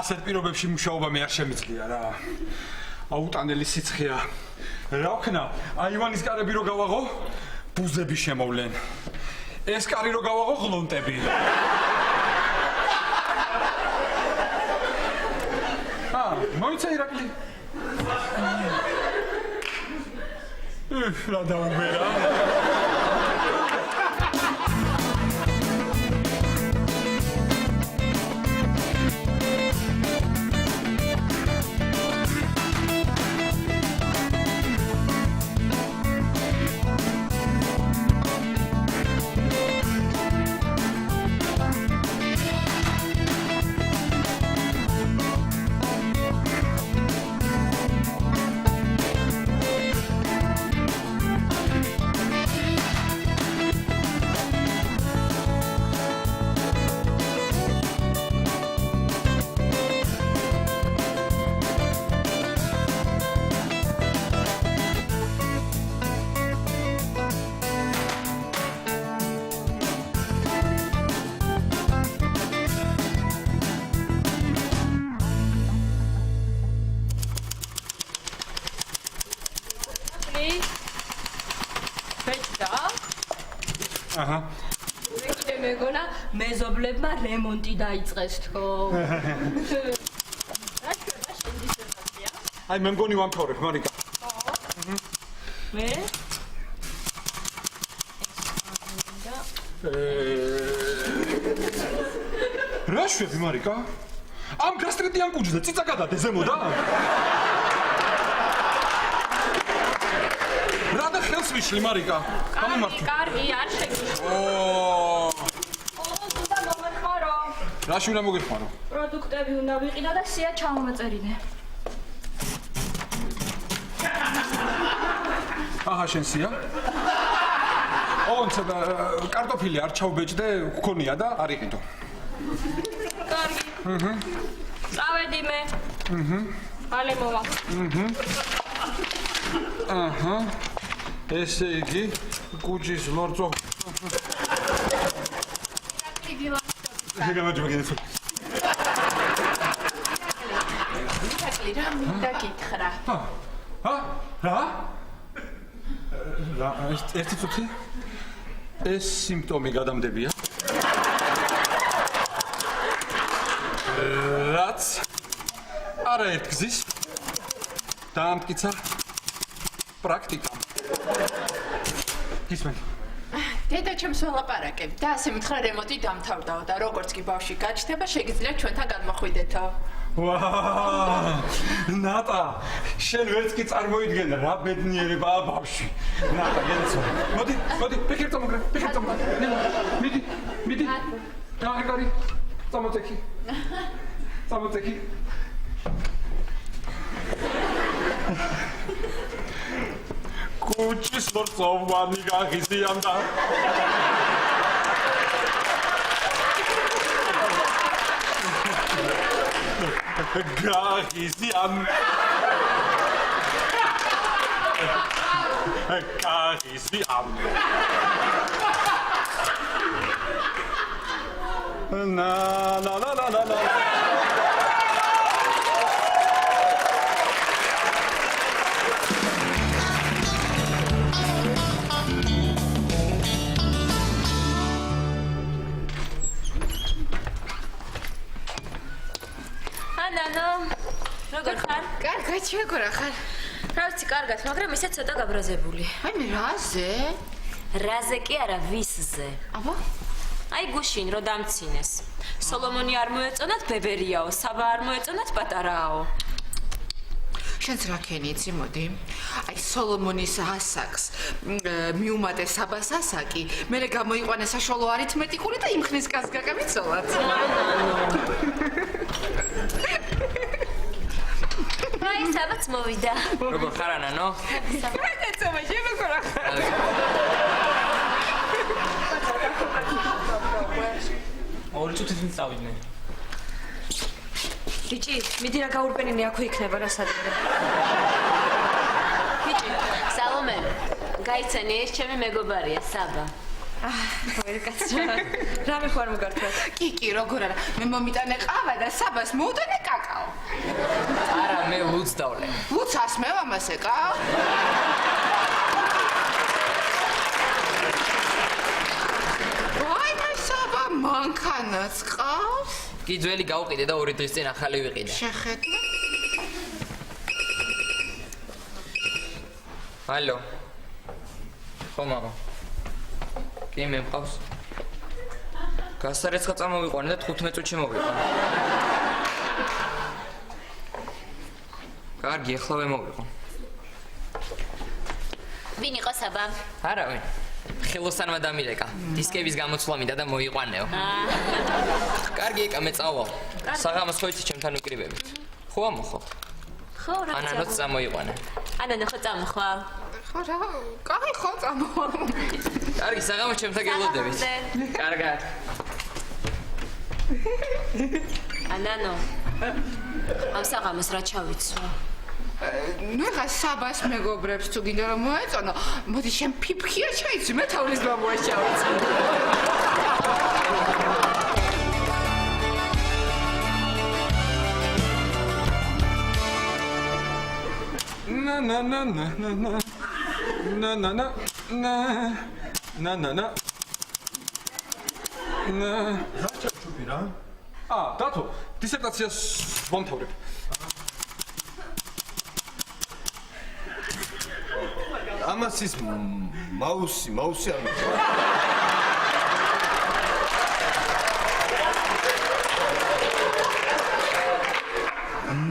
ასეთ პირობებში მუშაობა მე არ შემიძლია რა. აუტანელი სიცხეა. რა ვქნა? აივანის კარები რო გავაღო, ბუზები შემოვლენ. ეს კარი რო გავაღო, ღლონტები. მოიცა ირაკლი. რა დაუბერა? მეგონა მეზობლებმა რემონტი დაიწყეს თქო. აი მე მგონი ვამთავრებ, მარიკა. მე? რა შვები, მარიკა? ამ გასტრიტიან კუჯზე ციცა გადადე ზემოდა? რა და ხელს ვიშლი, მარიკა? კარგი, არ შეგიშლო. რაში უნდა მოგეხმარო? პროდუქტები უნდა ვიყიდო და სია ჩამოვაწერინე. აჰა, შენ სია? ონც კარტოფილი არ ჩავბეჭდე, გქონია და არ იყიდო. კარგი. წავედი მე. ალე მოვა. აჰა. ესე იგი, კუჯის ლორწო. გამარჯობა. ირაკლი, რა მინდა გითხრა? რა? ერთი წუთი? ეს სიმპტომი გადამდებია? რაც არაერთგზის დაამტკიცა პრაქტიკამ. ისმენ. დედა ჩემს ველაპარაკებ და ასე მითხრა რემონტი დამთავრდაო და როგორც კი ბავშვი გაჩნდება, შეგიძლიათ ჩვენთან გადმოხვიდეთო. ვაა! ნატა, შენ ვერც კი წარმოიდგენ რა ბედნიერებაა ბავშვი. ნატა, გეცო. მოდი, ფიქრ წამოგრე. მიდი. გაიგარი. წამოწექი. კუჩის ლორწოვანი გაღიზიანდა. გაღიზიან. La. როგორ ხარ? კარგად, შეგო რა ხარ? რა ვიცი, კარგად, მაგრამ ისე ცოტა გაბრაზებული. აი მე რაზე? რაზე კი არა, ვისზე. აბა? აი გუშინ რო დამცინეს. სოლომონი არ მოეწონათ ბებერიაო, საბა არ მოეწონათ პატარაო. შენც რა ქენი იცი, მოდი. აი სოლომონის ასაკს მიუმატე საბას ასაკი, მერე გამოიყვანე საშუალო არითმეტიკული და იმხნის კაც გაგამიცოლათ. აი საბაც მოვიდა. როგორ ხარ ანანო? ეცომა შემოგორა. ორი წუთით წავიდნენ. ბიჭი, მიდი რა გაურბენინე აქვე იქნება რა სადმე. ბიჭი, სალომე, გაიცანი ეს ჩემი მეგობარია, საბა. ვერი კაცო. რა მე ხარ მოგართვა? კი, როგორ არა. მე მომიტანე ყავა და საბას მოუტანე კაკა. არა, მე ლუც დავლე. ლუცას მე ამას ეკა? ვაი, მასაბა, მანქანაც ყავს? კი ძველი გავყიდე და 2 დღის წინ ახალი ვიყიდე. შეხედე. ალო. ხო მამა. კი მე მყავს. გასარეცხა წამოვიყვანე და 15 წუთში მოვიყვანე. კარგი, ახლავე მოვიყო. ვინ იყო საბა? არავინ. ხელოსანმა დამირეკა. დისკების გამოცვლა მინდა და მოიყვანეო. კარგი, ეკა მე წავალ. საღამოს ხო იცი ჩემთან უკრიბებით. ხო ამოხო. ხო, რა ანანოც წამოიყვანე. ანანო ხო წამოხვალ. ხო რა, კაი ხო წამოვალ. კარგი, საღამოს ჩემთან გელოდებით. კარგად. ანანო. ამ საღამოს რა ჩავიცვა? ნუ ხა საბას მეგობრებს თუ გინდა რომ მოეწონო, მოდი შენ ფიფხია ჩაიცი, მე თავის ბაბუას ჩავიცი. Na na na na na na na na na na na na na რა ჩაჩუპი რა? დათო დისერტაციას ვამთავრებ. ამას ის მაუსი არ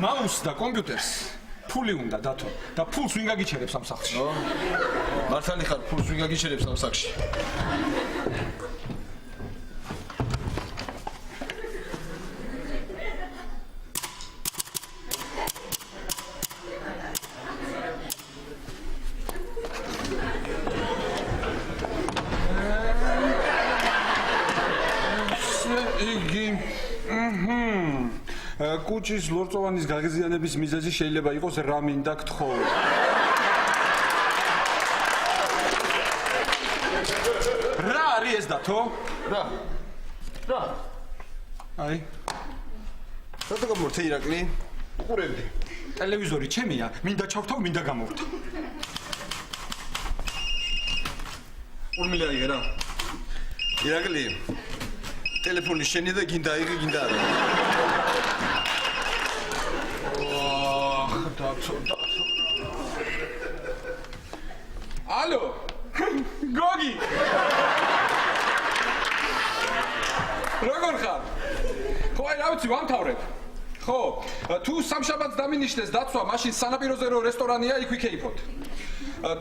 მაუს და კომპიუტერს ფული უნდა დათო და ფულს ვინ გაგიჩერებს ამ სახლში? მართალი ხარ, ფულს ვინ გაგიჩერებს ამ საკში? კუჩის ლორწოვანის გაღიზიანების მიზეზი შეიძლება იყოს რა მინდა გთხოვ. რა არის ეს დათო? რა? აი, რატო გამორთე ირაკლი? უყურებდი. ტელევიზორი ჩემია, მინდა ჩავთავ, მინდა გამოვთო. ურმილე აიღე რა. ირაკლი, ტელეფონი შენია და გინდა აიღე, გინდა არა. ალო გოგი როგორ ხარ? ხო აი რა ვიცი ვამთავრებ. ხო თუ სამშაბათს დამინიშნეს დაცვა მაშინ სანაპიროზე რო რესტორანია იქ ვიქეიფოთ.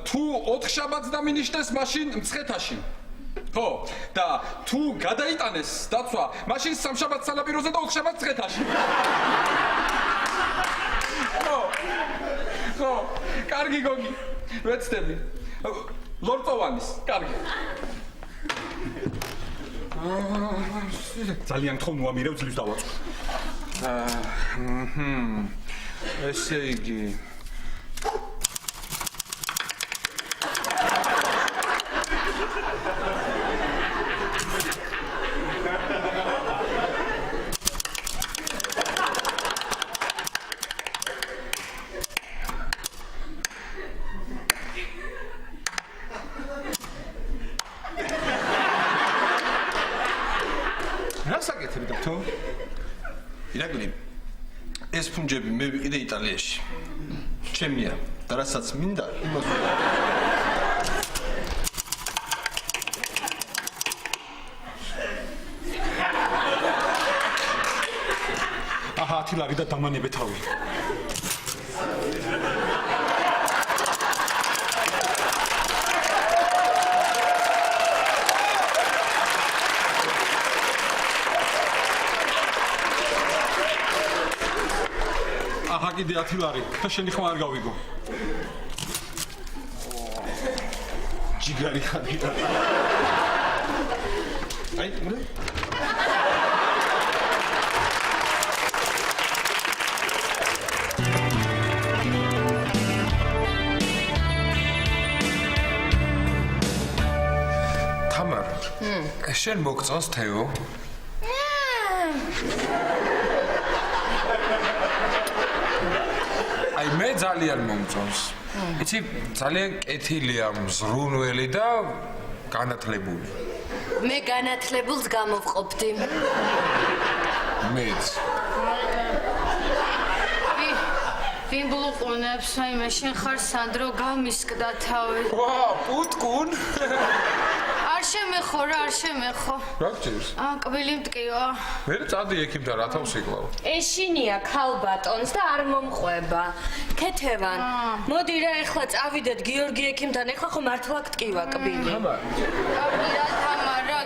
თუ 4 შაბათს დამინიშნეს მაშინ მცხეთაში. ხო და თუ გადაიტანეს დაცვა მაშინ სამშაბათს სანაპიროზე და 4 შაბათს მცხეთაში. ხო კარგი გოგი ვეცდები ლორწოვანის კარგი ძალიან თქო მოამირევ ძლივს დავაწყო ესე იგი რასაკეთებ დათო? ირაკლი, ეს ფუნჯები მე ვიყიდე იტალიაში. ჩემია და რასაც მინდა, იმას აჰა, ათილარი და დამანებე თავი. კიდე ათილარი და შენი ხმა არ გავიგო. ჯიგარი ხარი და აი მოდე თამარ შენ მოგწონს თეო? აი მე ძალიან მომწონს. იცი, ძალიან კეთილია, მზრუნველი და განათლებული. მე განათლებულს გამოვყოფდი. მეც. ვინ ბლუყუნებს, აი მე შენ ხარ სანდრო გამისკდა თავი. ვა, პუტკუნ. არ შემეხო რა, არ შემეხო. რა გჭირს? კბილი მტკივა. მე წადი ექიმთან რა თავს იკლავ. ეშინია ქალბატონს და არ მომყვება. ქეთევან, მოდი რა ეხლა წავიდეთ გიორგი ექიმთან, ეხლა ხო მართლა გტკივა კბილი. კარგი რა თამარა,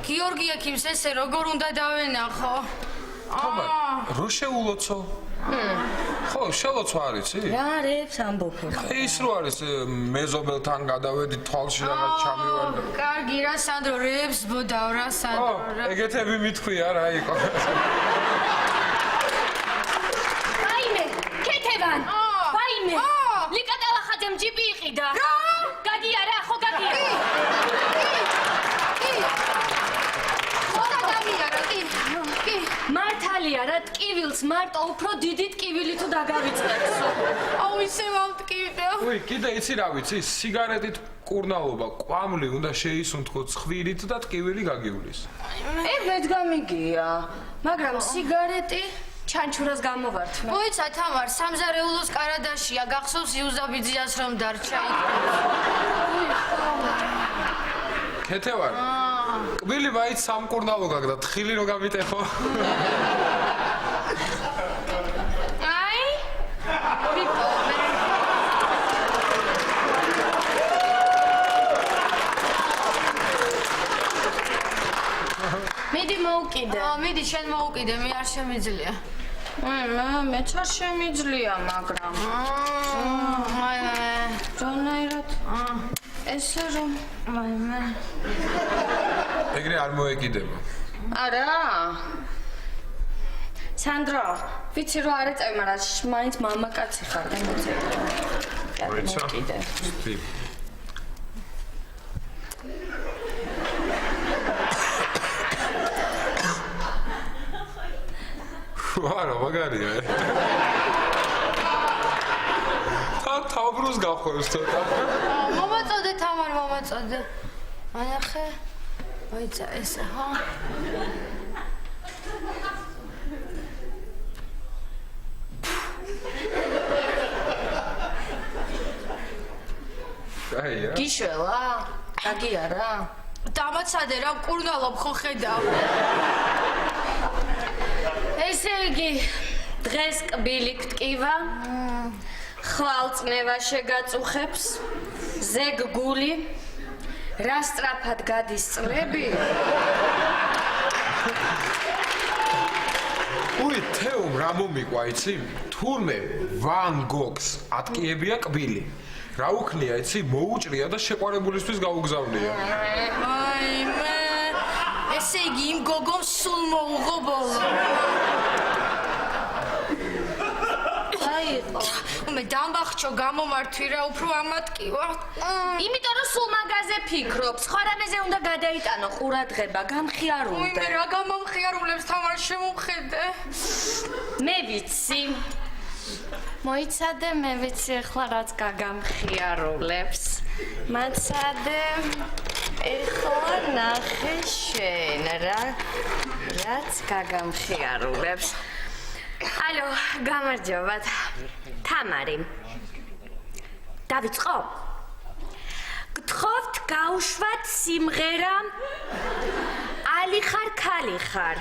გიორგი ექიმს ესე როგორ უნდა დავენახო? რო შეულოცო? ხო, შელოცვა არ იცი? რა რებს ამბობ? ის რო არის მეზობელთან გადავედი თვალში რაღაც ჩამივარ და კარგი რა სანდრო რებს ბოდავ რა სანდრო რა. ეგეთები მithქვია რა იყო. ვაიმე, ქეთევან! ვაიმე! ლიკა ტალახაძემ ჯიპი იყიდა. რა? გაგია რა, ხო გაგია. ხოდა გამიარა, კი. მართალია რა, ტკივილს მარტო უფრო დიდი ტკივილი თუ დაგავიწყებსო. აუ ისე მომტკივდა. უი, კიდე იცი რა ვიცი, სიგარეტით კურნალობა, კვამლი უნდა შეისუნთქო ცხვირით და ტკივილი გაგივლის. მეც გამიგია, მაგრამ სიგარეტი ჩანჩურას გამოვართმე. მოიცა თამარ, სამზარეულოს კარადაშია, გახსოვს იუზაბიძიას რომ დარჩა იქ. ქეთევან. კბილი მაინც სამკურნალო გაგდა, თხილი რო გამიტეხო. აი? მიდი მოუკიდე. მიდი შენ მოუკიდე, მე არ შემიძლია. მე არ შემიძლია, მაგრამ რანაირად? ესე რომ ეგრე არ მოეკიდება. არა. სანდრო, ვიცი რომ არ ეწევი, მაგრამ მაინც მამაკაცი ხარ და მოწევი. მოიცა? კიდე. კი. ვარა, მაგარია. თავბრუს გახვევს ცოტა. მომაწოდე თამარ, მომაწოდე. ანახე. მოიცა ესე, ხო? აია. გიშველა? გაგია რა? დამაცადე რა კურნალობ ხო ხედავ. ესე იგი, დღეს კბილი გტკივა. ხვალწნევა შეგაწუხებს. ზეგ გული. რა სწრაფად გადის წლები? უი, თეომ რა მომიყვა, იცი? თურმე ვან გოგს ატკიებია კბილი. რა უქნია, იცი? მოუჭრია და შეყვარებულისთვის გაუგზავნია. აი მე ესე იგი იმ გოგომ სულ მოუღო ბოლო. მე დამბახჩო გამომართვი რა უფრო ამატკივა. იმიტომ რომ სულ მაგაზე ფიქრობს, ხარამეზე უნდა გადაიტანო ყურადღება, გამხიარულდე. მე რა გამომხიარულებს თამარ შემომხედე. მე ვიცი. მოიცადე, მე ვიცი ახლა რაც გაგამხიარულებს. მაცადე. ეხლა ნახე შენ რა. რაც გაგამხიარულებს. ალო, გამარჯობათ. თამარი. დავიწყო? გთხოვთ გაუშვათ სიმღერა ალი ხარ ქალი ხარ.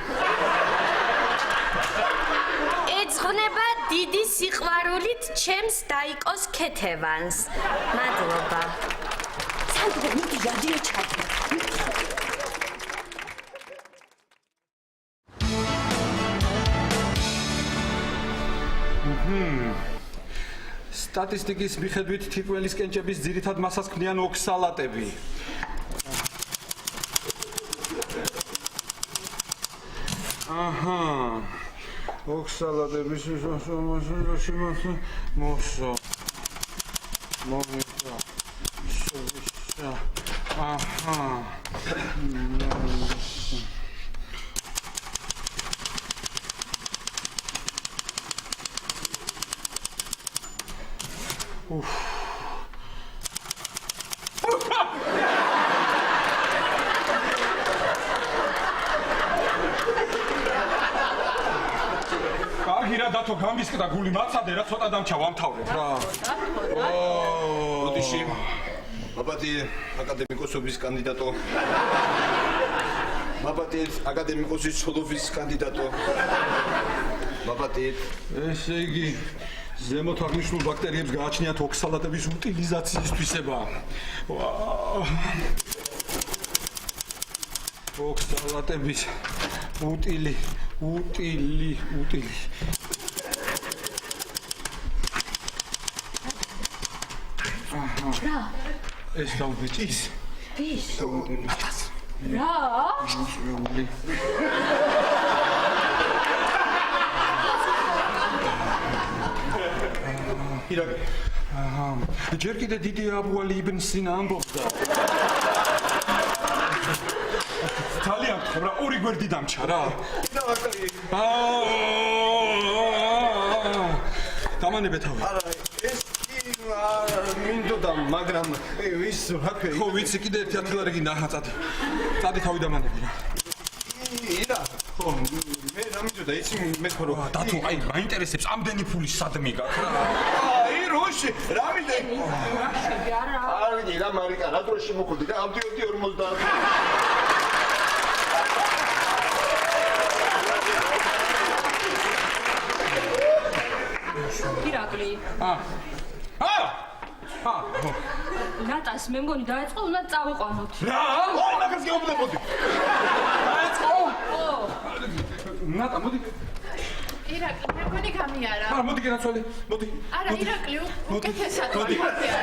ეძღვნება დიდი სიყვარულით ჩემს დაიკოს ქეთევანს. მადლობა. სანდრო, მიდი რადიო ჩადე. სტატისტიკის მიხედვით თითველის კენჭების ძირითად მასას ქმნიან ოქსალატები. აჰა. ოქსალატების მოსო. აჰა. კარგი რა დათო გამისკდა გული მაცადე რა ცოტა დამჩა ვამთავრებ რა. ოდიში. მაბატი აკადემიკოსობის კანდიდატო. მაბატი აკადემიკოსის ცოდობის კანდიდატო. მაბატი ესე იგი ზემოთ აღნიშნულ ბაქტერიებს გააჩნიათ ოქსალატების უტილიზაციისთვისება. ოქსალატების უტილი. რა? ეს დაუბეჭის. ვის? ათას. რა? ირაკი. ჯერ კიდე დიდი აბუ ალი იბნ სინა ამბობდა. ძალიან რა ორი გვერდი დამჩა რა. ნაკლი. დამანებე თავი. არა ეს კი მინდოდა მაგრამ ვის რა ქვია? ხო ვიცი კიდე ერთი ათილარი გინდა წადი. წადი თავი დამანებე რა. ირა. ხო მე რა მინდოდა იცი მე ხო რა დათო აი მაინტერესებს ამდენი ფული სად მიგაქვს რა. აი როში რა მინდა? არ ვიცი რა მარიკა რა დროში მოხდი და ავდიოდი 50. ირაკლი. ნატას მე მგონი დაეწყო უნდა წავიყვანოთ. რა? ой მაგას გეუბნებოდი. დაეწყო? ნატა მოდი. ირაკლი, მე მგონი გამიარა. მოდი გენაცვალე. მოდი. არა, ირაკლი, უკეთესად მოდი. გამიარა.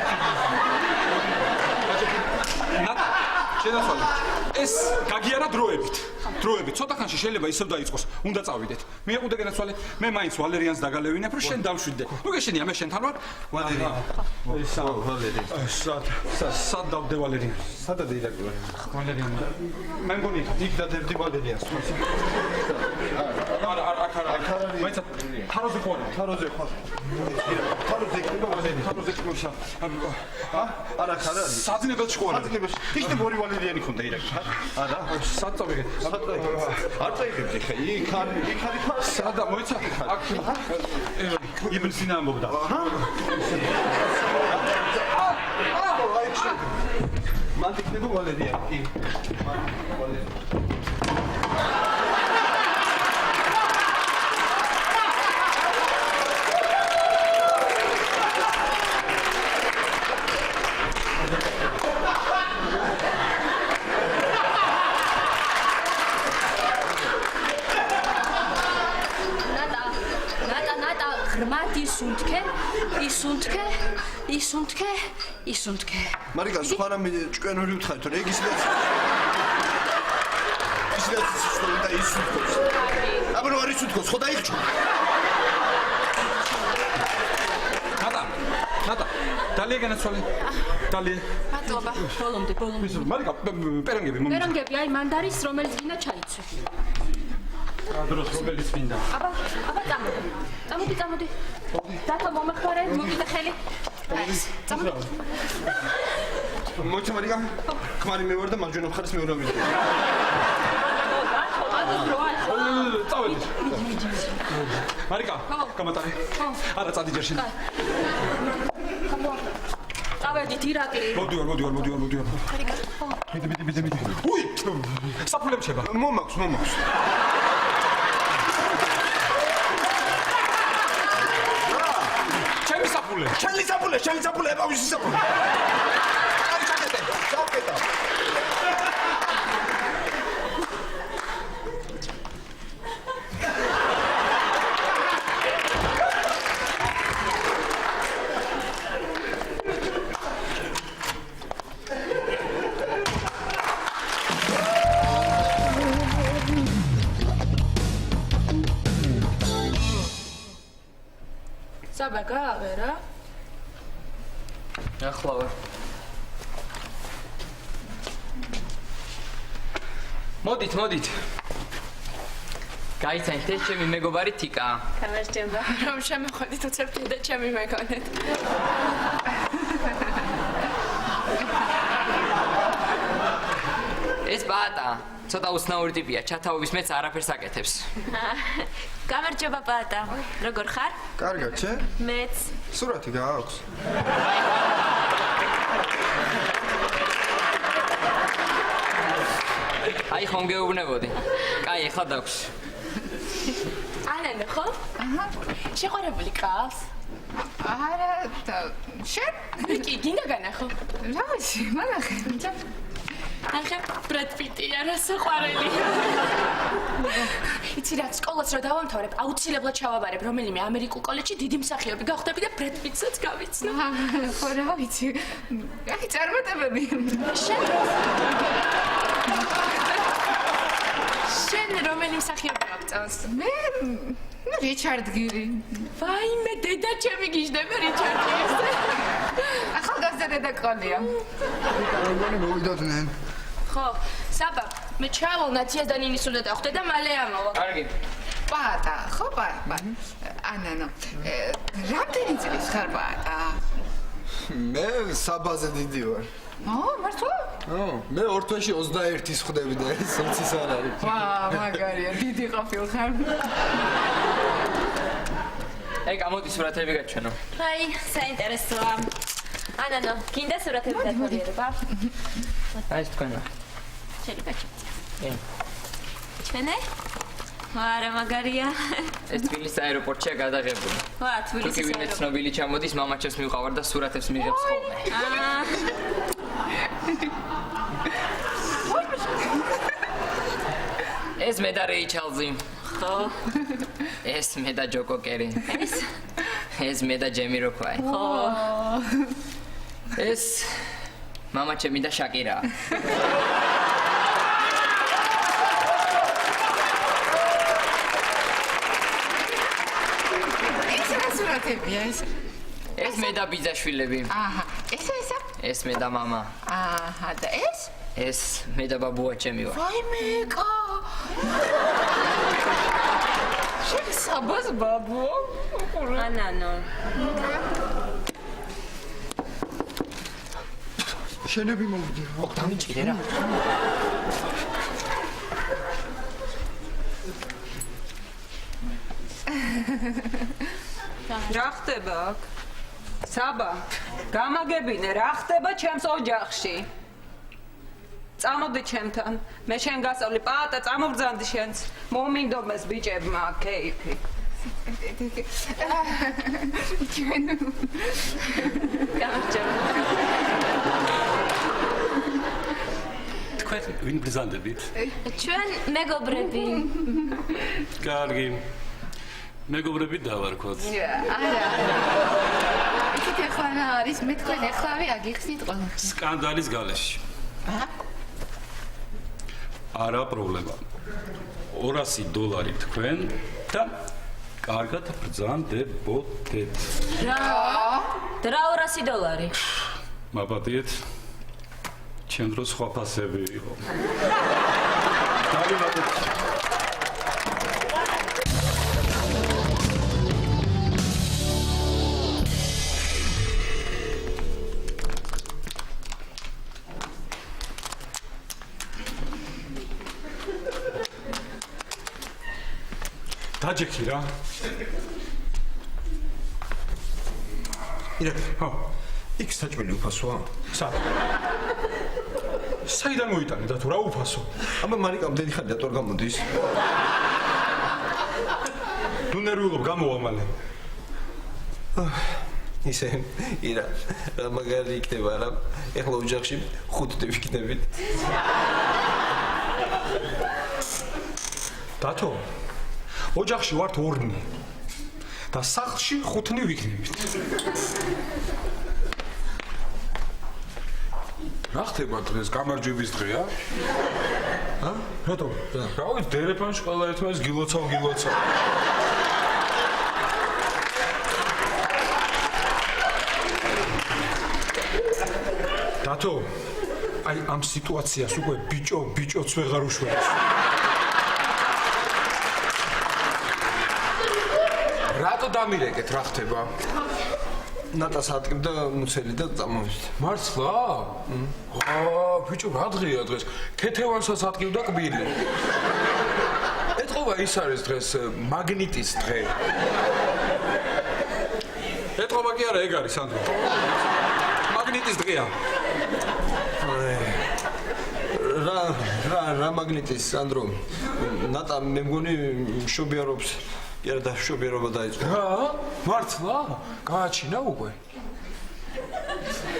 ნატა, შენაცვალე. ეს გაგიარა დროებით. ცოტა ხანში შეიძლება ისევ დაიწყოს. უნდა წავიდეთ. მე უნდა გენაცვალე. მე მაინც ვალერიანს დაგალევინებ, რომ შენ დავშვიდე. ნუ გეშენია, მე შენთან ვარ. ვალერიან. ვალერიან. სად დავდე ვალერიანს? სადა ირაკი? ვალერიან. მე მგონი იქ დადებდი ვალერიანს. არა. მაინც თაროზე ხო არა? თაროზე ხო? თაროზე იქნება ვალერიანი. თაროზე ხმოშა. არა ხარ არის? საძინებელში ხო არა? საძინებელში. იქ ორი ვალერიანი ხონდა ირაკი. არა? სად წავიღე? არ წაიგებდი ხა იქ არის. სადა მოიცა? აქ იბნ სინა ამბობდა. მან იქნება ვალერიანი. ნატა ღრმად ისუნთქე. მარიკა სხვა რამე ჭკვიანური ვთხარით რა იგი ისედაც და ისუნთქოს. აბა რა არის ისუნთქოს ხო დაიხჭო. ნატა, დალია განაცვალე. დალია. მადლობა. ბოლომდე. მარიკა, პერანგები მომიწა. პერანგები, აი მანდარის რომელიც გინდა ჩაიცვი. ადროს რომელიც მინდა. აბა, წამოდი. დათო მომეხმარე, მოგიდა ხელი. წამოდი. მოიცა მარიკა? ქმარი მე ვარ და მარჯვენა მხარეს მე ვარ მიდე. წავედი. მარიკა, გამატარე. არა, წადი ჯერ შენ. წავედით ირაკლი. მოდივარ. მარიკა, ხო. მიდი. უი! საფულებს შეება. მომაქვს. ჩემი საფულე, ებავისი საფულე. აი ჩაკეტე. საბა გაავერა? ახლა ვარ. მოდით. გაიცანით ეს ჩემი მეგობარი თიკა. გამარჯობა. რომ შემოხვედით უცებდი და ჩემი მეგონეთ. ეს პაატა ცოტა უცნაური ტიპია, ჩათაობის მეც არაფერს აკეთებს. გამარჯობა პაატა. როგორ ხარ? კარგად, შენ? მეც. სურათი გააქვს? აი ხომ გეუბნებოდი. კაი, ეხლა დაქვს. ანანო ხო? შეყვარებული ყავს? არა, შენ? კი, გინდა განახო. რა ვიცი, მანახე. ახლა ბრედ პიტი არა საყვარელი. იცი რა, სკოლას რო დავამთავრებ, აუცილებლად ჩავაბარებ რომელიმე ამერიკულ კოლეჯში დიდი მსახიობი გავხდები და ბრედ პიტსაც გავიცნო. ხო, რა ვიცი. აი, წარმატებები. შენ რომელი მსახიობი გაგწევს? მე რიჩარდ გირი. ვაიმე, დედა ჩემი გიждდება რიჩარდ გირის. ახალგაზრდა დედა ყოლია. როგორ მოვიდოდნენ? ხო, საბა, მე ჩავალ ნაციას და ნინის უნდა დავხვდე და მალე ამოვა. კარგი. პაატა, ხო პაატა. ანანო, რამდენი წლის ხარ პაატა? მე საბაზე დიდი ვარ. მართლა? მე ორ თვეში 21-ის ხვდები და ეს 20-ის არ არის. ვა, მაგარია, დიდი ყოფილ ხარ. აი, გამოდი სურათები გაჩვენო. აი, საინტერესოა. ანანო, გინდა სურათები დათვალიერება? აი, ეს თქვენო. შეიძლება ჩავწიო. კი. ჩვენე? არა, მაგარია. ეს თბილისის აეროპორტშია გადაღებული. ვა, თუ კი თბილისის ვინმე ცნობილი ჩამოდის, მამაჩემს მივყავარ და სურათებს მიღებს ხოლმე. ეს მე და რეი ჩალზი. ხო. ეს მე და ჯოკო კერი. ეს მე და ჯემი როქვაი. ხო. ეს მამაჩემი და შაკირა. ეს რა სურათებია ეს? ეს მე და ბიძაშვილები. აჰა, ესა? ეს მე და მამა. აჰა, და ეს? ეს მე და ბაბუაჩემი ვარ. ვაიმე, კა. შენ საბას ბაბუო? ანანო. შენები მოვიდე. ოღ დამიჭირე რა. რა ხდება აქ? საბა, გამაგებინე, რა ხდება ჩემს ოჯახში? წამოდი ჩემთან, მე შენ გასწავლი, პაატა, წამოგზანდი შენც. მომინდომეს ბიჭებმა კეიფი. ჩვენ გამარჯობა. თქვენ ვინ ბრძანდებით? ჩვენ მეგობრები. კარგი. მეგობრები დავარქვათ. არა. იცით ახლა რა არის? მე თქვენ ახლავე აგიხსნით ყველა. სკანდალის გალეში. არა პრობლემა. $200 თქვენ და კარგად ბრძანდებოდეთ. რა $200? მაპატიეთ. ჩემ დროს სხვა ფასები იყო. დავიბადეთ. დაჯექი რა. ირა, ხო. იქ საჭმელი უფასოა? საიდან მოიტანე და თუ რა უფასო? აბა მარიკა მდენი ხარ და თორ გამოდის? ნუ ნერვიულობ, გამოვა მალე. ისე, ირა, მაგარი იქნება რა. ეხლა ოჯახში 5 თვე ვიქნებით. დათო, ოჯახში ვართ 2 და სახლში 5 ვიქნებით. რა ხდება დღეს? გამარჯვების დღეა? რატომ? რა ვიცი, დერეფანში ყველა ერთმანეთს გილოცავ. დათო, აი ამ სიტუაციას უკვე ბიჭოც ვეღარ უშვებს. რატო დამირეკეთ, რა ხდება? ნატას ატკბდა მუცელი და წამოვიდეთ. მართლა? ბიჭო, რა დღეა დღეს? ქეთევანსაც ატკივდა კბილი. ეთყობა ის არის დღეს მაგნიტის დღე. ეთყობა კი არა, ეგ არის სანდრო. მაგნიტის დღეა. რა მაგნიტის სანდრო? ნატა მე მგონი მშობიარობს. იარა და მშობიარობა დაიწყო. რა? მართლა? გააჩინა უკვე?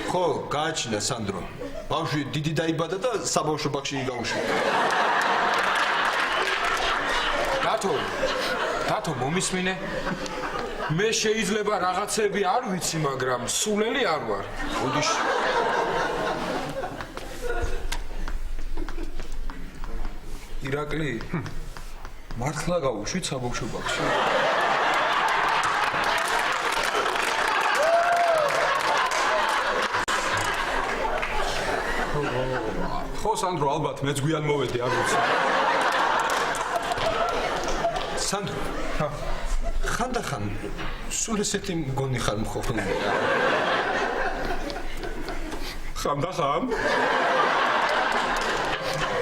ხო, გააჩინა სანდრო. ბავშვი დიდი დაიბადა და საბავშვო ბაღში გაუშვია. დათო მომისმინე? მე შეიძლება რაღაცები არ ვიცი, მაგრამ სულელი არ ვარ. უდიში. ირაკლი, მართლა გაუშვით საბავშვო ბაღში? ხო სანდრო, ალბათ მეც გვიან მოვედი, არ ვიცი. სანდრო, ხანდახან სულ ესეთი მგონი ხარ მხოლოდ. ხანდახან?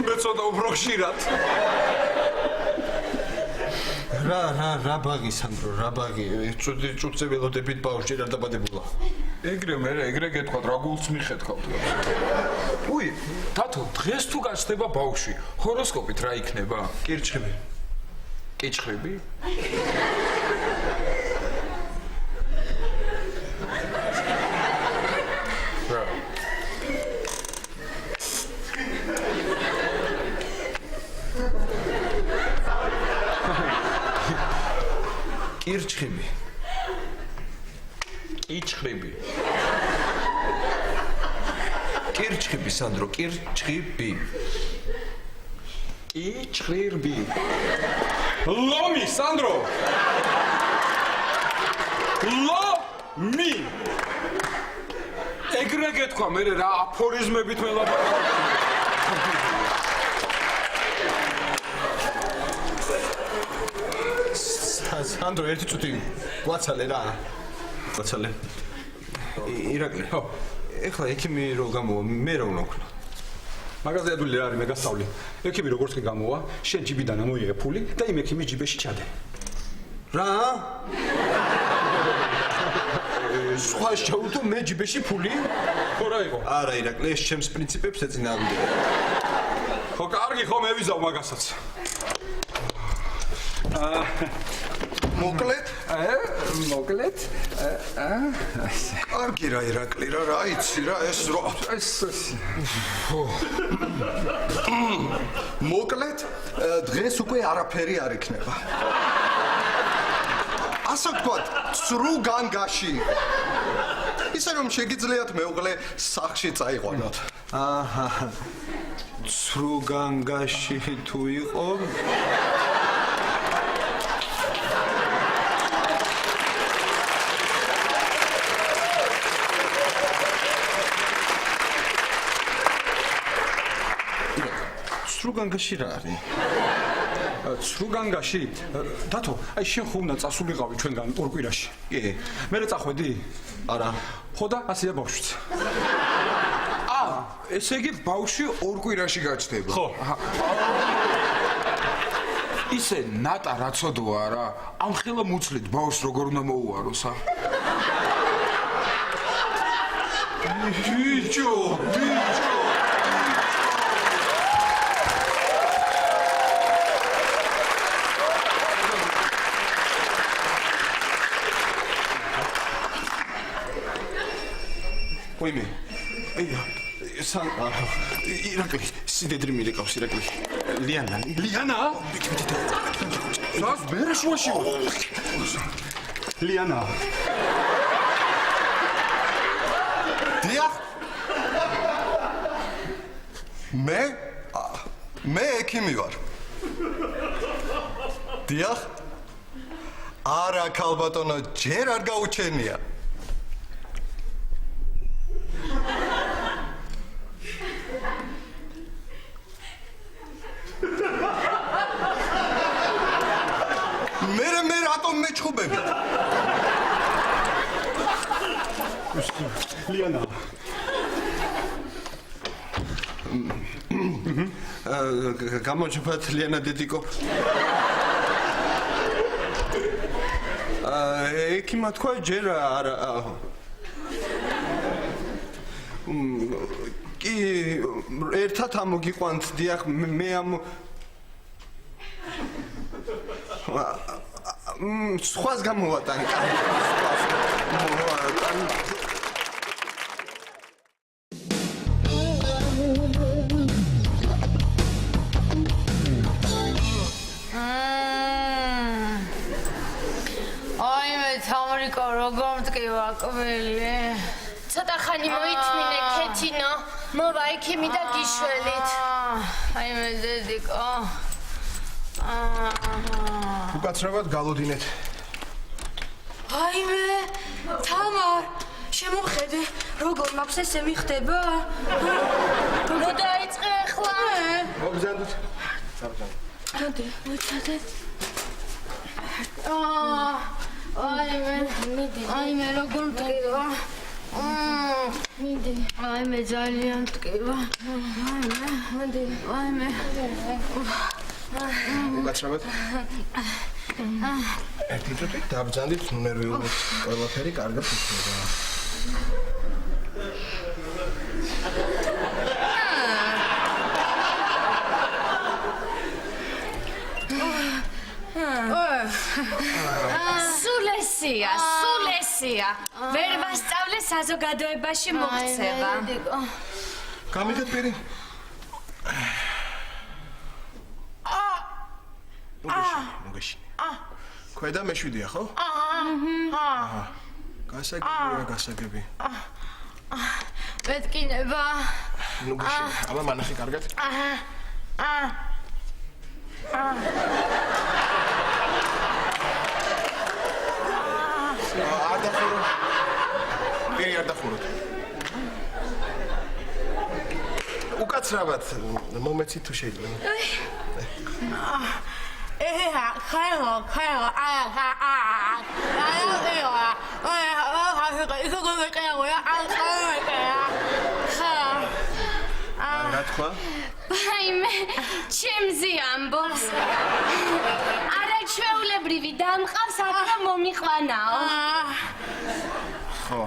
მე ცოტა უფრო ხშირად. რა ბაღი სანდრო, რა ბაღი? წუწე ველოდებით ბავშვი არ დაბადებულა. ეგრე გეტყვათ, რა გულს მიხედავთ. უი, დათო, დღეს თუ გაჩნდება ბავშვი, ჰოროსკოპით რა იქნება? კირჩხები. კიჩხები? რა? კირჩხები. კიჩხები. კირჩხები სანდრო, კირჩხები. კიჩხები. ლომი სანდრო. ლომი. ეგრე გეთქვა, მე რა აფორიზმებით მელაპარაკე. სანდრო, ერთი წუთი გვაცალე რა. გვაცალე. ირაკლი. ხო. ეხლა ექიმი რო გამოვა, მე რა უნდა ვქნა? მაგაზე ადვილი არის, მე გასწავლი. ექიმი როგორც კი გამოვა, შენ ჯიბიდან ამოიღე ფული და იმ ექიმის ჯიბეში ჩადე. რა? სხვა შეუთო მე ჯიბეში ფული? ხო რა იყო? არა ირაკლი, ეს ჩემს პრინციპებს ეწინააღმდეგება. ხო, კარგი, ხო, მე ვიზავ მაგასაც. მოკლედ? მოკლედ? კარგი რა ირაკლი რა იცი რა ეს რა მოკლედ დღეს უკვე არაფერი არ იქნება. ასე ვთქვათ, ცრუ განგაში. ისე რომ შეგიძლიათ მეუღლე სახლში წაიყვანოთ. აჰა. ცრუ განგაში თუ იყო სრუგანგაში რა არის? სრუგანგაში? დათო, აი შენ ხო უნდა წასულიყავი ჩვენგან ორ კვირაში. კი. მე რა წახვედი? არა. ხო და ასეა ბავშვიც. ესე იგი ბავშვი ორ კვირაში გაჩნდება. ხო. ისე ნატა რაცოდოა რა? ამ ხელა მუცლით ბავშვს როგორ უნდა მოუაროს, ა? ბიჭო. ვაიმე. ირაკლი, სიდედრი მირეკავს ირაკლი. ლიანა. რას მე შუაში ვარ? ლიანა. დიახ. მე ექიმი ვარ. დიახ. არა ქალბატონო, ჯერ არ გაუჩენია. მე რატომ მეჩხუბები? ლიანა. გამოჩვენეთ ლიანა დედიკო. ექიმა თქვა ჯერ არა. კი ერთად ამოგიყვანთ დიახ მე ამ სხვას გამოვატანი. თამრიკო როგორ მტკივა კვილი ცოტა ხანი მოითმინე ქეთინო მოვა იქიმი და გიშველით აი მე დედიკო უკაცრავად გალოდინეთ აი მე თამარ შემოხედე როგორ მაქვს ესე მიხდება დაიწყე ახლა მოგზანდით ადი მოიცადე აი მე როგორ მტკივა მიდი აი მე ძალიან მტკივა აი მე უკაცრავად ერთი წუთი დაბრძანდით ნერვიულობით ყველაფერი კარგად იქნება სულესია ვერ ვასწავლე საზოგადოებაში მოქცევა გამიგეთ პირი მოგეშინე ქვედა მეშვიდეა ხო? გასაგები მეთკინება ნუ გეშინე აბა მანახი კარგად არ დახურო პირი არ დახუროთ უკაცრავად მომეცი თუ შეიძლება ხაიო რა თქვა? ვაიმე, ჩემზე ამბობს. არაჩვეულებრივი დამყავს აქ მომიყვანაო. ხო.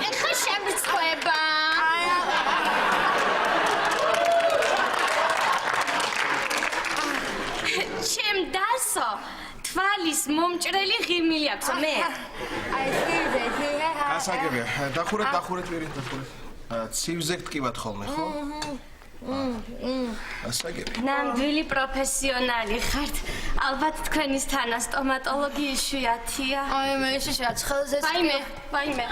ეხლა შემწყვება. ჩემ დასო თვალის მომჭრელი ღიმილი აქვს მე. გასაგებია. დახურეთ ვერი, დახურეთ. ცივზე გტკივათ ხოლმე, ხო? გასაგებია. ნამდვილი პროფესიონალი ხართ. ალბათ თქვენისთანა სტომატოლოგი იშვიათია. აი მე ისე რაც ხელზეც ვაიმე.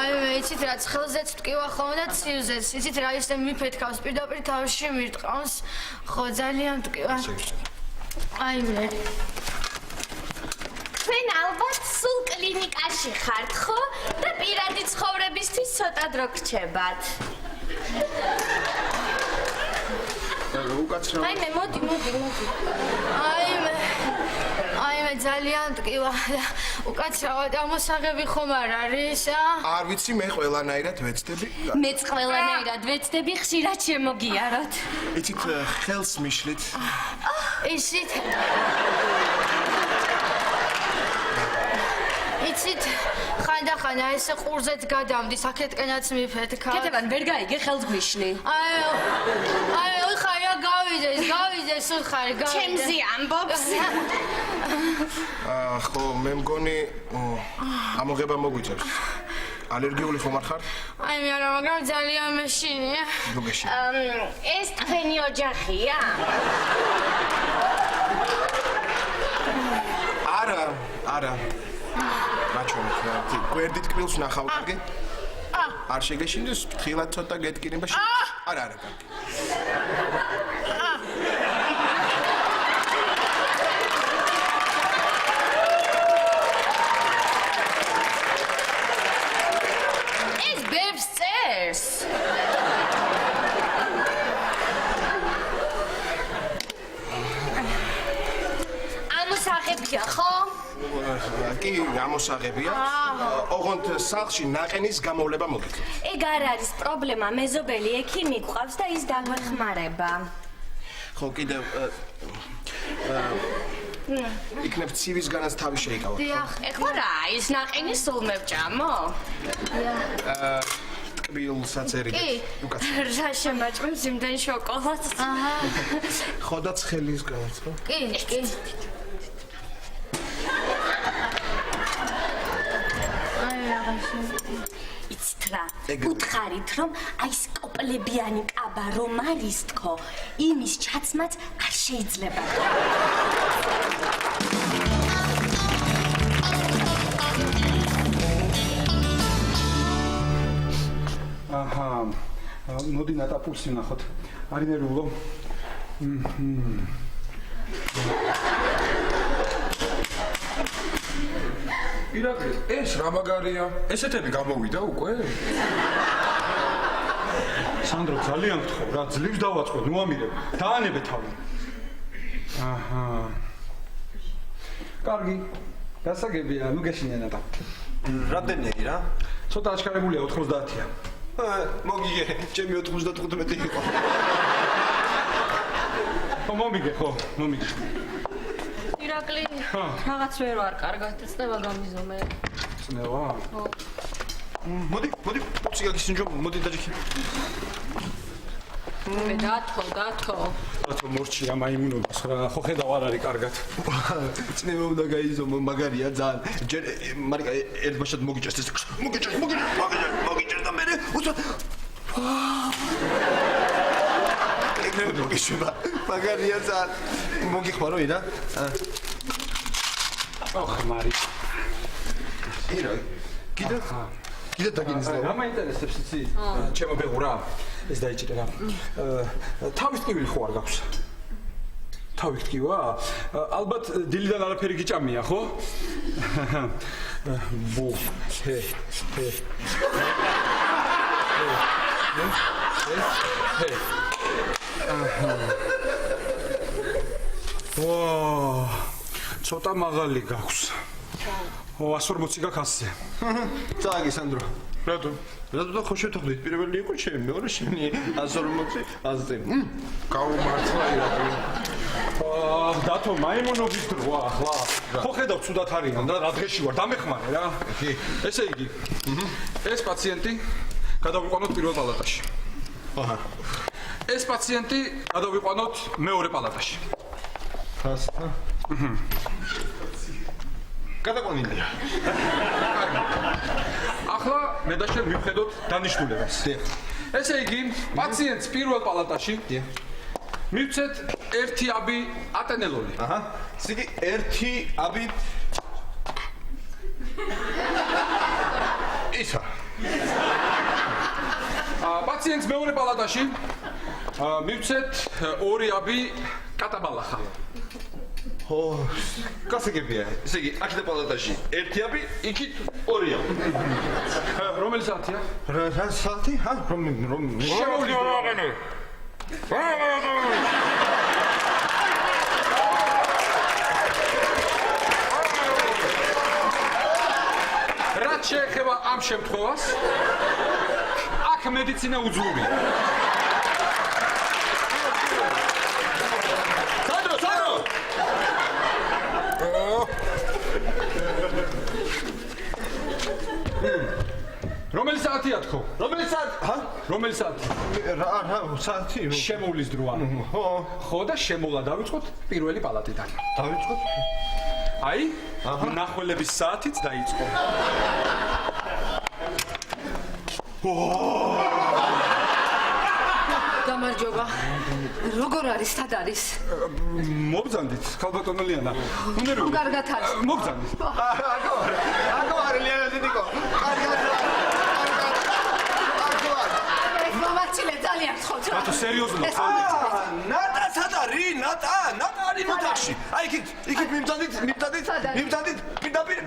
აი მე იცით რაც ხელზეც ვტკივა ხოლმე და ცივზეც. იცით რა ისე მიფეთქავს პირდაპირ თავში მირტყავს. ხო ძალიან ვტკივა. აი მე თქვენ ალბათ სულ კლინიკაში ხართ, ხო? და პირადი ცხოვრებისთვის ცოტა დრო გრჩებათ. აი მე მოდი. აი მე ძალიან ვტკივა და უკაცრავად ამოსაღები ხომ არ არის? არ ვიცი მე ყველანაირად ვეცდები. მეც ყველანაირად ვეცდები ხშირად შემოგიაროთ. იცით ხელს მიშლით. იცით ხანდახანდა ესე ყურზეც გადავდის, აქეთკენაც მიფეთქა. კეთებან ვერ გაიგე ხელს გვიშლი. აი ხაია გავიძე სულ ხარი გავიძე. ჩემზე ამბობს. ხო, მე მგონი ამოღება მოგვიწევს. ალერგიული ხომ არ ხარ? აი მე არა, მაგრამ ძალიან მეშინია. ნუ გეშინე. ეს თქვენი ოჯახია? არა. რაჩვენეთ, გვერდით კბილს ნახავ, კარგი? არ შეგეშინდეს, ხილად ცოტა გეტკინება შე. არა, კარგი. ეს ბებს წერს. გამოსაღებია. ოღონდ სახლში ნაყენის გამოვლება მოგეძლოთ. ეგ არ არის პრობლემა, მეზობელი ექიმი გვყავს და ის დაგვეხმარება. ხო, კიდევ იქნებ ცივისგანაც თავი შეიკავა. დიახ. ეხლა რა, ის ნაყინი სულ მევჭამო? ტკბილსაც ერიდეთ. უკაც. რა შემაჭმევს იმდენ შოკოლადს? ხო და ცხელისგანაც, ხო? კი, კი. იცით რა, უთხარით რომ აი ეს კოპლებიანი კაბა რომ არის თქო, იმის ჩაცმაც არ შეიძლება. აჰა. მოდი ნატა პულსი ვნახოთ. არის ნერვიულო? ირაკლი, ეს რა მაგარია? ესეთები გამოვიდა უკვე? სანდრო, ძალიან გთხოვ, რა ძლივს დავაწყოთ, ნუ ამირებ. დაანებე თავი. აჰა. კარგი. გასაგებია, ნუ გეშინე ნატა. რამდენია რა? ცოტა აჩქარებულია 90-ია. მოგიგე, ჩემი 95 იყო. ხო, მომიგე, ხო, მომიგე. ირაკლი, რაღაც ვერ ვარ კარგად, წნება გამიზომე. წნევა? ხო. მოდი, პუცი გაგისინჯო, მოდი დაჯიქი. მე დათო. რატო მორჩია მაიმუნობას რა, ხო ხედავ არ არის კარგად. წნევა უნდა გაიზომო, მაგარია ძალიან. ჯერ მარიკა ერთბაშად მოგიჭერს ეს. მოგიჭერს და მე უცო. მოგიშება. მაგარია ძალიან. მოგიხმარო ირა? ოხ, მარი. ირა, კიდე დაგინიზდა. რა მაინტერესებს იცი? ჩემო ბეღურა, ეს დაიჭირე რა. თავის ტკივილი ხო არ გაქვს? თავი ტკივა? ალბათ დილიდან არაფერი გიჭამია, ხო? ბუ, ჰე. ვა, ცოტა მაღალი გაქვს. 140 გაქვს 100-ზე. წააგი სანდრო. რატო? რატო და ხო შევთანხმდით? პირველი იყო ჩემი, მეორე შენი 140 100-ზე. გაუმართლა ირაკლი. დათო, მაიმუნობის დროა ახლა. ხო ხედავ, ცუდად არიან და რა დღეში ვარ, დამეხმარე რა. ესე იგი, ეს პაციენტი გადავიყვანოთ პირველ პალატაში. აჰა. ეს პაციენტი გადავიყვანოთ მეორე პალატაში. ხასთა. გადაყვანილია. ახლა მე და შენ ვივხედოთ დანიშნულებას. ესე იგი, პაციენტს პირველ პალატაში მივცეთ 1 აბი ატენელოლი. აჰა. ესე იგი 1 აბი ისა. პაციენტს მეორე პალატაში მივცეთ 2 აბი კატაბალახა. ო, გასაგებია. ესე იგი, აქ და პალატაში 1 აბი, იქით 2 აბი. რომელი საათია? რა საათი? რომ შემოვიდა რაღაცა. რაც შეეხება ამ შემთხვევას, აქ მედიცინა უძლურია. რომელი საათია თქო? რომელი საათი? ჰა? რომელი საათი? რა საათი? შემოვლის დროა. ხო და შემოვლა დავიწყოთ პირველი პალატიდან. დავიწყოთ? აი, ნახველების საათიც დაიწყო. გამარჯობა. როგორ არის, სად არის? მობძანდით, ქალბატონო ლიანა. უნერვი. კარგად არის. მობძანდით. აკო არის ლიანა დედიკო. კარგად. მოვაცილე ძალიან ხოთ. რატო სერიოზულად? ნატა სად არის? ნატა არის მოთახში. აი იქით მიმძანდით.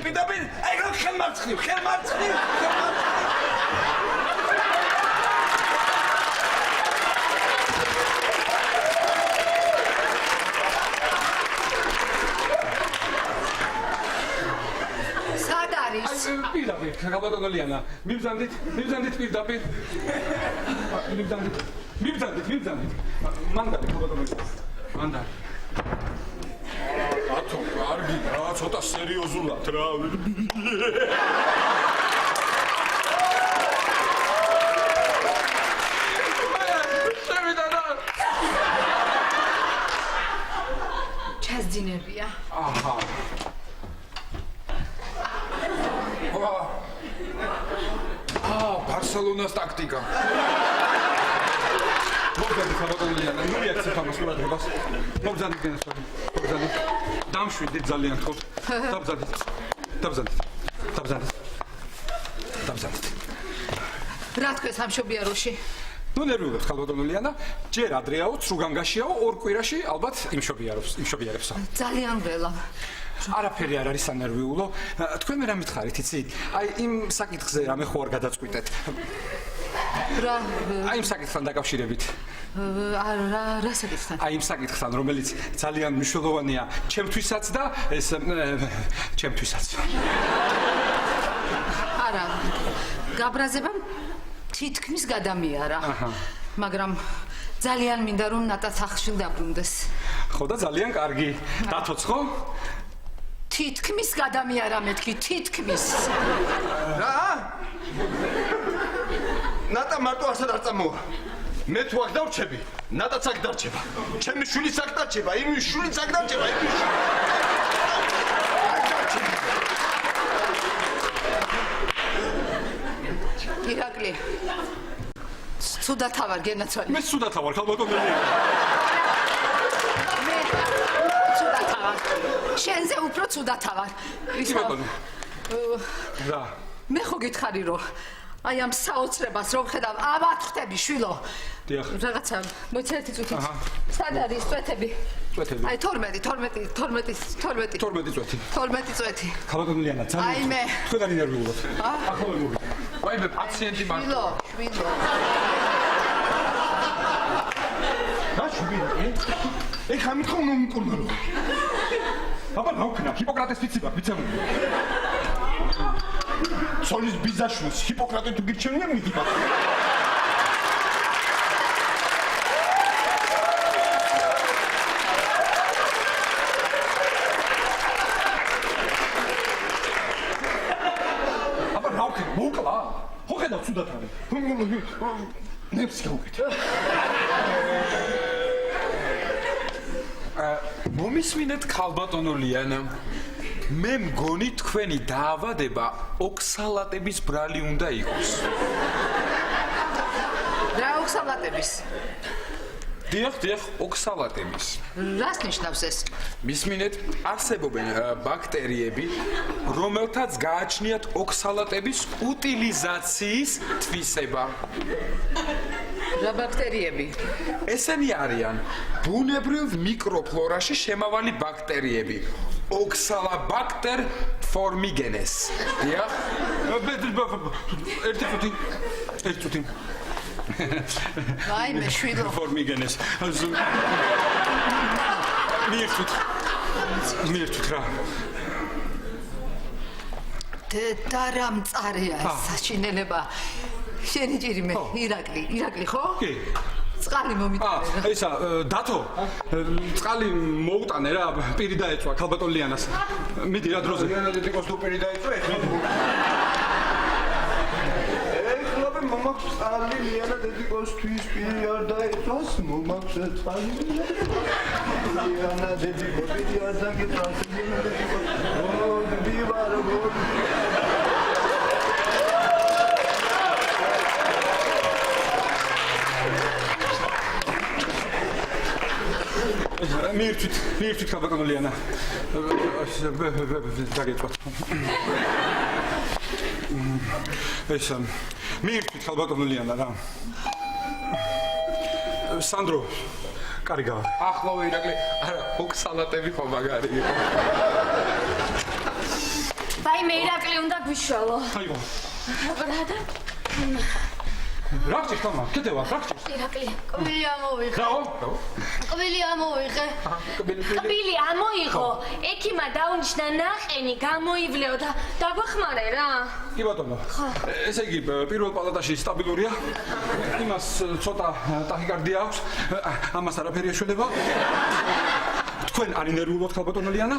პირდაპირ. აი რა ხელმარცხნივ. პირდაპირ, ქალბატონო ლიანა, მიბრძანდით პირდაპირ. მიბრძანდით. მანდარი ქალბატონო ლიანა. მანდარი. ათო, კარგი, რა, ცოტა სერიოზულად რა. ჩასძინებია. აჰა. ბარსელონას ტაქტიკა. მოგზაურობ ქალბატონლიანა, ნუ მიაქცევ თამაშ ყურადღებას. მოგზაურობ გენასვარი. მოგზაურობ. დამშვიდით ძალიან ხო. დავზადეთ. რა თქვენ სამშობიაროში? ნუ ნერვიულობ ქალბატონლიანა, ჯერ ადრეაო, ცრუგანგაშიაო, ორ კვირაში ალბათ იმშობიარებსო. ძალიან ველა. არაფერი არ არის სანერვიულო. თქვენ მე რა მითხარით, იცით? აი იმ საკითხზე რამე ხო არ გადაწყვიტეთ. რა აი იმ საკითხთან დაკავშირებით. რა საკითხთან? აი იმ საკითხთან, რომელიც ძალიან მნიშვნელოვანია ჩემთვისაც და ეს ჩემთვისაც. არა. გაბრაზება თითქმის გადამიარა. მაგრამ ძალიან მინდა რომ ნატაც ახშილ დაბრუნდეს. ხო და ძალიან კარგი. დათოც ხო? თითქმის გადამიარა მეთქი, თითქმის. რა? ნატა მარტო ასად არ წამოვა. მე თუ აქ დავრჩები, ნატაც აქ დარჩება. ჩემი შვილიც აქ დარჩება, იმის შვილიც აქ დარჩება, იმის ირაკლი. ცუდათა ვარ გენაცვალი. მე ცუდათა ვარ, ქალბატონლიანა. შენზე უფრო ცუდათა ვარ. იცი ბატონო. რა? მე ხო გითხარი რომ აი ამ საოცრებას რომ ხედავ, აბათ ხტები შვილო. დიახ. რაღაცა, მოიცი ერთი წუთით. სად არის წვეთები? აი 12 წვეთი. ქალბატონლიანა, ძალიან. აი მე. თქვენ არ ინერვიულობთ. ახლა მოვიდა. აი მე პაციენტი მარტო. შვილო. რა შუბინი? ეხა მითხო მომკურნალო. აბა რა ვქნა? ჰიპოკრატეს ფიციბა, ვიცემული. ცოლის ბიზაშვილს ჰიპოკრატე თუ გირჩენია მიდიბა. აბა რა ვქნა? მოკლა? ხო ხედავ ცუდად არის. ნებს გავუკეთე. მომისმინეთ ქალბატონო ლიანა. მე მგონი თქვენი დაავადება ოქსალატების ბრალი უნდა იყოს. რა ოქსალატების? დიახ, ოქსალატების. რას ნიშნავს ეს? მისმინეთ, არსებობენ ბაქტერიები, რომელთაც გააჩნიათ ოქსალატების უტილიზაციის თვისება. რა ბაქტერიები? ესენი არიან ბუნებრივ მიკროფლორაში შემავალი ბაქტერიები. ოქსალაბაქტერ ფორმიგენეს. დიახ? ერთი წუთი. აი მე შვილო. ფორმიგენეს. მიერთვით რა. დედარა მწარეა ეს საშინელება. შენი ჭირი მე, ირაკლი ხო? კი. წყალი მომიტანე რა. ისა, დათო, წყალი მოუტანე რა, პირი დაეწვა ქალბატონლიანას. მიდი რა დროზე. ლიანა დედიკოს თუ პირი დაეწვა, ეხლა მომაქვს წყალი, ლიანა დედიკოსთვის პირი არ დაეწვას, მომაქვს წყალი. ლიანა დედიკოს პირი არ დაგეწვას, ლიანა დედიკოს. მიერთვით ქალბატონო ლიანა. დაგეწვა. ეს მიერთვით ქალბატონო ლიანა რა. სანდრო, კარი გავა. ახლავე ირაკლი, არა, ოქსალატები ხო მაგარი იყო. ვაიმე ირაკლი უნდა გვიშველო. აიო. რა და? რა გჭირთ მამა? კიდევ რა გჭირთ? ირაკლი, კბილი ამოვიღე. რაო? კბილი ამოვიღე. კბილი ამოიღო. ექიმა დაუნიშნა ნაყენი, გამოივლეო და დაგვახმარე რა. კი ბატონო. ესე იგი პირველ პალატაში სტაბილურია. იმას ცოტა ტახიკარდია აქვს. ამას არაფერი ეშველება. თქვენ არ ინერვიულობთ ხალბატონო ლიანა?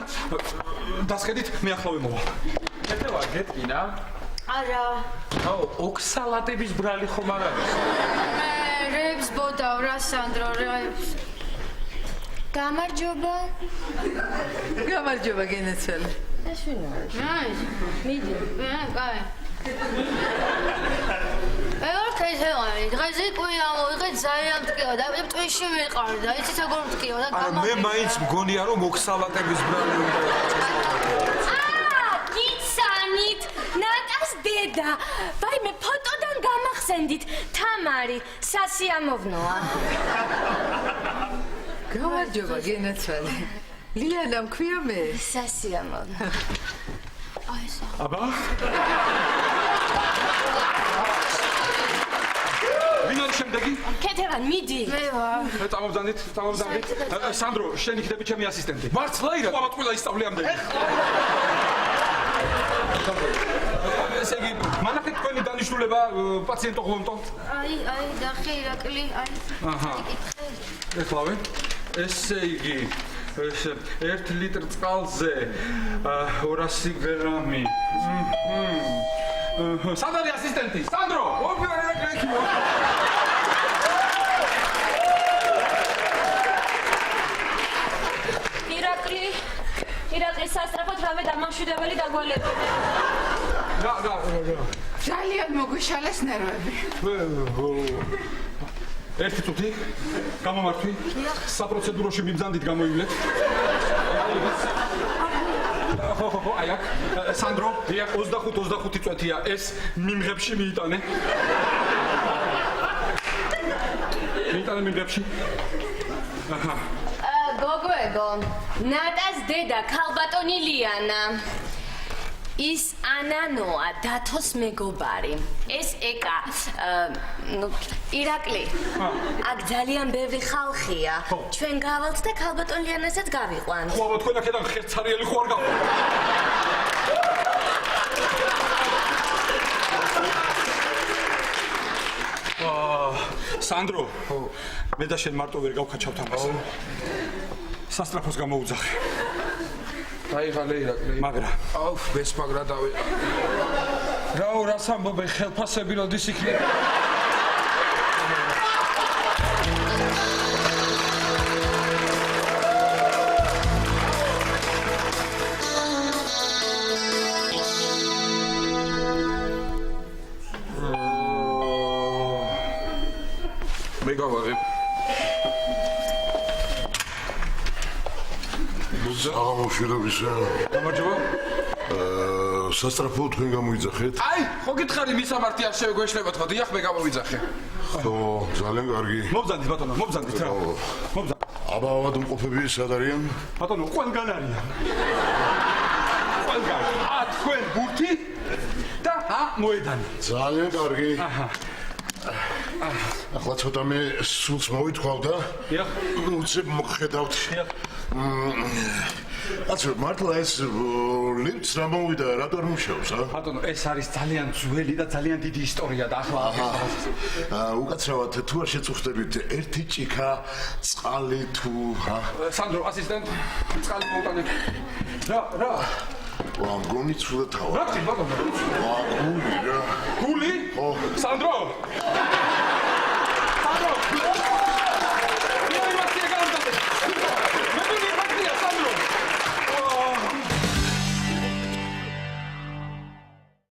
დასხედით, მე ახლა ვიმოვა. კეთება გეტკინა? არა. აუ, ოქსალატების ბრალი ხომ არ არის? მე რებს ბოდავ რა სანდრო რებს. გამარჯობა. გამარჯობა გენაცვალე. ეს ვინ არის? აი, მიდი. კაი. ეორ ქეშევანი, დღეს ყვი ამოვიღე ძალიან მტკივა და ტვიში მიყარდა, იცი როგორ მტკივა და არა, მე მაინც მგონია რომ ოქსალატების ბრალი უნდა გიცანით, ნატას დედა. ვაიმე, ფოტოდან გამახსენდით. თამარი, სასიამოვნოა. გამარჯობა გენაცვალე. ლიანა მქვია მე. სასიამოვნო. აბა? ვინ არის შემდეგი? კეთევან, მიდი. მე ვარ. წამოვძანდით. სანდრო, შენ იქნები ჩემი ასისტენტი. მართლა ირა? აბა, ყველა ისწავლე ამდენი. ესე იგი, მანახეთ თქვენი დანიშნულება პაციენტო ღლონტო. აი, დახე ირაკლი, აი. აჰა. ეხლავე. ესე იგი, 1 ლიტր წყალზე 200 გრამი. სად არის ასისტენტი? სანდრო, ოპერა ეკრექიო. ირაკლი სასწრაფოდ რამე დამამშვიდებელი დაგვალებინე. რა. ძალიან მოგვიშალეს ნერვები. ერთი წუთი გამომართვი. საპროცედუროში მიბრძანდით გამოივლეთ. ხო, აი აქ. სანდრო, 25 წუთია ეს მიმღებში მიიტანე. მიმღებში. აჰა. გოგოებო, ნატას დედა ქალბატონი ლიანა. ის ანანოა დათოს მეგობარი. ეს ეკა ირაკლი. აქ ძალიან ბევრი ხალხია. ჩვენ გავალთ და ქალბატონ ლიანასაც გავიყვანთ. ხო, თქვენ აქედან ხერცარიელი ხო არ გავა? სანდრო, მე და შენ მარტო ვერ გავქაჩავთ ამას. სასტრაფოს გამოუძახე. დაიღალე ირაკლი. მაგრა. აუ, ბესმაგრა დავი. რაო, რას ამბობენ ხელფასები როდის იქნება? მე გავაღებ. აღმოჩნდებისა. გამარჯობა. სასტრაფო თქვენ გამოიძახეთ? აი, ხო გითხარი მისამართი არ შევეგვეშლებათ ხო? დიახ, მე გამოვიძახე. ხო, ძალიან კარგი. მობძანდით ბატონო, მობძანდით რა. მობძანდით. აბა, ავადმყოფები სად არიან? ბატონო, ყველგან არიან. ყველგან. თქვენ ბურთი და მოედანი. ძალიან კარგი. ახლა ცოტა მე სულს მოვითხოვ და უცებ მოგხედავთ. აცი მართლა ეს ლიფტს რა მოვიდა, რატო არ მუშაობს, ა? ბატონო, ეს არის ძალიან ძველი და ძალიან დიდი ისტორია და ახლა უკაცრავად თუ არ შეწუხდებით ერთი ჭიქა წყალი თუ სანდრო ასისტენტ წყალი მოვტანე. რა? ვა, მგონი ცუდა თავა. რა გქით ბატონო? ვა, გული რა. გული? ხო. სანდრო,